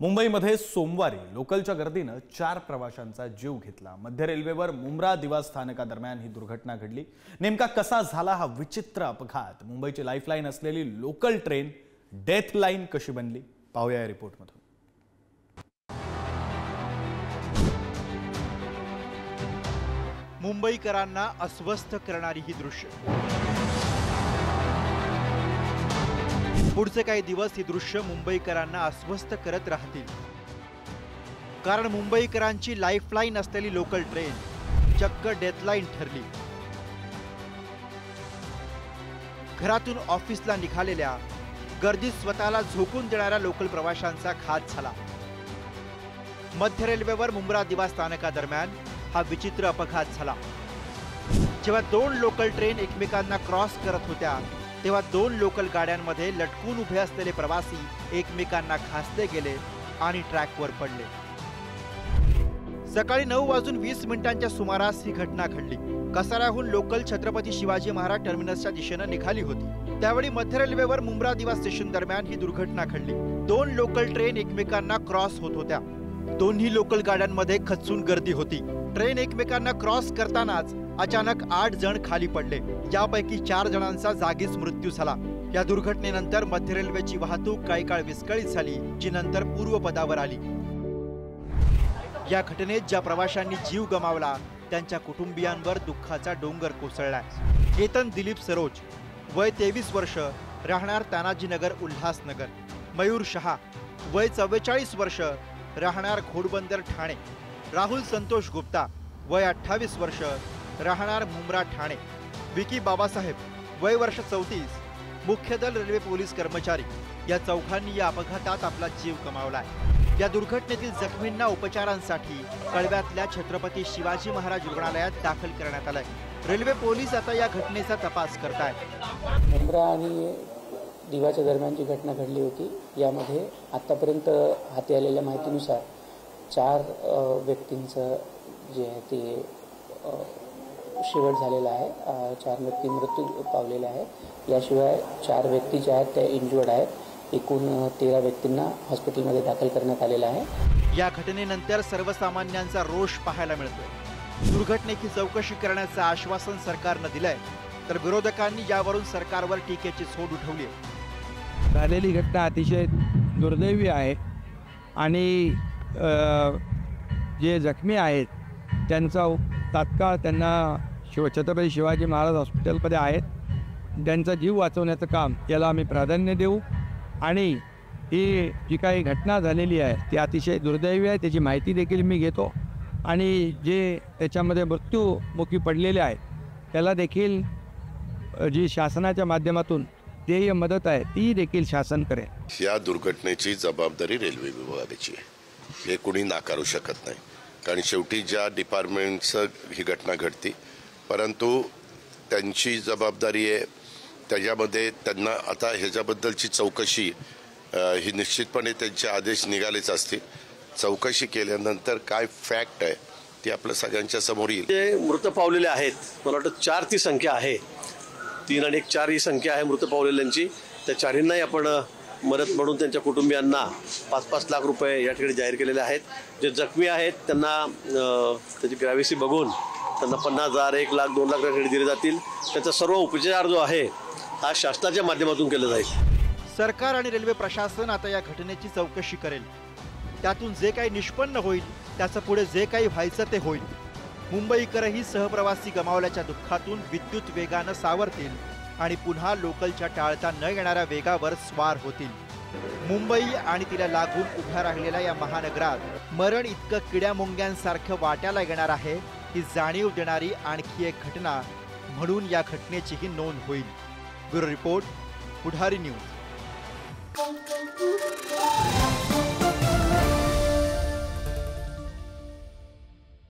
मुंबईमध्ये सोमवारी लोकलच्या गर्दीनं 4 प्रवाशांचा जीव घेतला। मध्य रेल्वेवर मुंब्रा दिवा स्थानकादरम्यान ही दुर्घटना घडली। नेमका कसा झाला हा विचित्र अपघात? मुंबईची लाईफलाईन असलेली लोकल ट्रेन डेथ लाईन कशी बनली? पाहूया या रिपोर्टमधून। मुंबईकरांना अस्वस्थ करणारी ही दृश्य। पुढचे काही दिवस ही दृश्य मुंबईकरांना अस्वस्थ करत राहतील, कारण मुंबईकरांची लाईफलाईन असलेली लोकल ट्रेन चक्क डेथलाईन ठरली। घरातून ऑफिसला निघालेल्या गर्दीत स्वतःला झोकून देणाऱ्या लोकल प्रवाशांचा घात झाला। मध्य रेल्वेवर मुंब्रा दिवा स्थानकादरम्यान हा विचित्र अपघात झाला। जेव्हा 2 लोकल ट्रेन एकमेकांना क्रॉस करत होत्या तेव्हा 2 लोकल गाड्यांमध्ये लटकून उभे असलेले प्रवासी एकमेकांना घासले गेले आणि ट्रॅकवर पडले। सकाळी 9:20 सुमारास ही घटना घडली। कसाऱ्याहून लोकल छत्रपती शिवाजी महाराज टर्मिनसच्या दिशेने निघाली होती। त्यावेळी मध्य रेल्वेवर मुंब्रा दिवा स्टेशन दरम्यान ही दुर्घटना घडली। 2 लोकल ट्रेन एकमेकांना क्रॉस होत होत्या। दोन्ही लोकल गाड्यांमध्ये खचून गर्दी होती। ट्रेन एकमेकांना क्रॉस करतानाच अचानक 8 जण खाली पडले। यापैकी 4 जणांचा जागीच मृत्यू झाला। या दुर्घटनेनंतर मध्य रेल्वेची वाहतूक काही काळ विस्कळीत झाली, जी नंतर पूर्वपदावर आली। या घटनेत ज्या प्रवाशांनी जीव गमावला त्यांच्या कुटुंबियांवर दुःखाचा डोंगर कोसळलाय। केतन दिलीप सरोज, वय 23 वर्ष, राहणार तानाजीनगर उल्हासनगर। मयूर शहा, वय 44 वर्ष, राहणार घोडबंदर ठाणे। राहुल संतोष गुप्ता, वय 28 वर्ष, राहणार मुंब्रा ठाणे। विकी बाबासाहेब, वय वर्ष 34, मुख्य दल रेल्वे पोलीस कर्मचारी। या चौघांनी या अपघातात आपला जीव गमावलाय। या दुर्घटनेतील जखमींना उपचारांसाठी कळव्यातल्या छत्रपती शिवाजी महाराज रुग्णालयात दाखल करण्यात आलंय। रेल्वे पोलीस आता या घटनेचा तपास करतायत। मुंब्रा आणि दिवाच्या दरम्यानची घटना घडली होती। यामध्ये आतापर्यंत हाती आलेल्या माहितीनुसार 4 व्यक्तींचं जे आहे ते शेवट झालेला आहे। 4 व्यक्ती मृत्यू पावलेले आहेत। याशिवाय 4 व्यक्ती जे आहेत त्या इंज्युअर्ड आहेत। एकूण 13 व्यक्तींना हॉस्पिटलमध्ये दाखल करण्यात आलेलं आहे। या घटनेनंतर सर्वसामान्यांचा रोष पाहायला मिळतोय। दुर्घटनेची चौकशी करण्याचं आश्वासन सरकारनं दिलंय, तर विरोधकांनी यावरून सरकारवर टीकेची झोड उठवली आहे। झालेली घटना अतिशय दुर्दैवी आहे आणि जे जखमी आहेत त्यांचा तात्काळ त्यांना छत्रपती शिवाजी महाराज हॉस्पिटलमध्ये आहेत। त्यांचा जीव वाचवण्याचं काम याला आम्ही प्राधान्य देऊ आणि ही जी काही घटना झालेली आहे ती अतिशय दुर्दैवी आहे। त्याची माहिती देखील मी घेतो आणि जे त्याच्यामध्ये मृत्यूमुखी पडलेले आहेत त्याला देखील जी शासनाच्या माध्यमातून देय मदत आहे ती देखील शासन करेल। या दुर्घटनेची जबाबदारी रेल्वे विभागाची आहे, हे कोणी नाकारू शकत नाही, कारण शेवटी ज्या डिपार्टमेंटचं ही घटना घडती, परंतु त्यांची जबाबदारी आहे। त्याच्यामध्ये त्यांना आता ह्याच्याबद्दलची चौकशी ही निश्चितपणे त्यांचे आदेश निघालेच असतील। चौकशी केल्यानंतर काय फॅक्ट आहे ती आपल्या सगळ्यांच्या समोर येईल। जे मृत पावलेले आहेत, मला वाटतं 4 ती संख्या आहे। 3 आणि 1 4 ही संख्या आहे मृत पावलेल्यांची। त्या 4ंनाही आपण मदत म्हणून त्यांच्या कुटुंबियांना 5-5 लाख रुपये या ठिकाणी जाहीर केलेले आहेत। जे जखमी आहेत त्यांना त्याची ग्रॅव्हिटी बघून त्यांना 50,000, 1 लाख, 2 लाख रुपये दिले जातील। त्याचा सर्व उपचार जो आहे हा शासनाच्या माध्यमातून केला जाईल। सरकार आणि रेल्वे प्रशासन आता या घटनेची चौकशी करेल। त्यातून जे काही निष्पन्न होईल त्याचं पुढे जे काही व्हायचं ते होईल। मुंबईकरही सहप्रवासी गमावल्याच्या दुःखातून विद्युत वेगानं सावरतील आणि पुन्हा लोकलच्या टाळता न येणाऱ्या वेगावर स्वार होतील। मुंबई आणि तिला लागून उभ्या राहिलेल्या या महानगरात मरण इतकं किड्यामुंग्यांसारखं वाट्याला येणार आहे ही जाणीव देणारी आणखी एक घटना म्हणून या घटनेचीही नोंद होईल। ब्युरो रिपोर्ट, पुढारी न्यूज।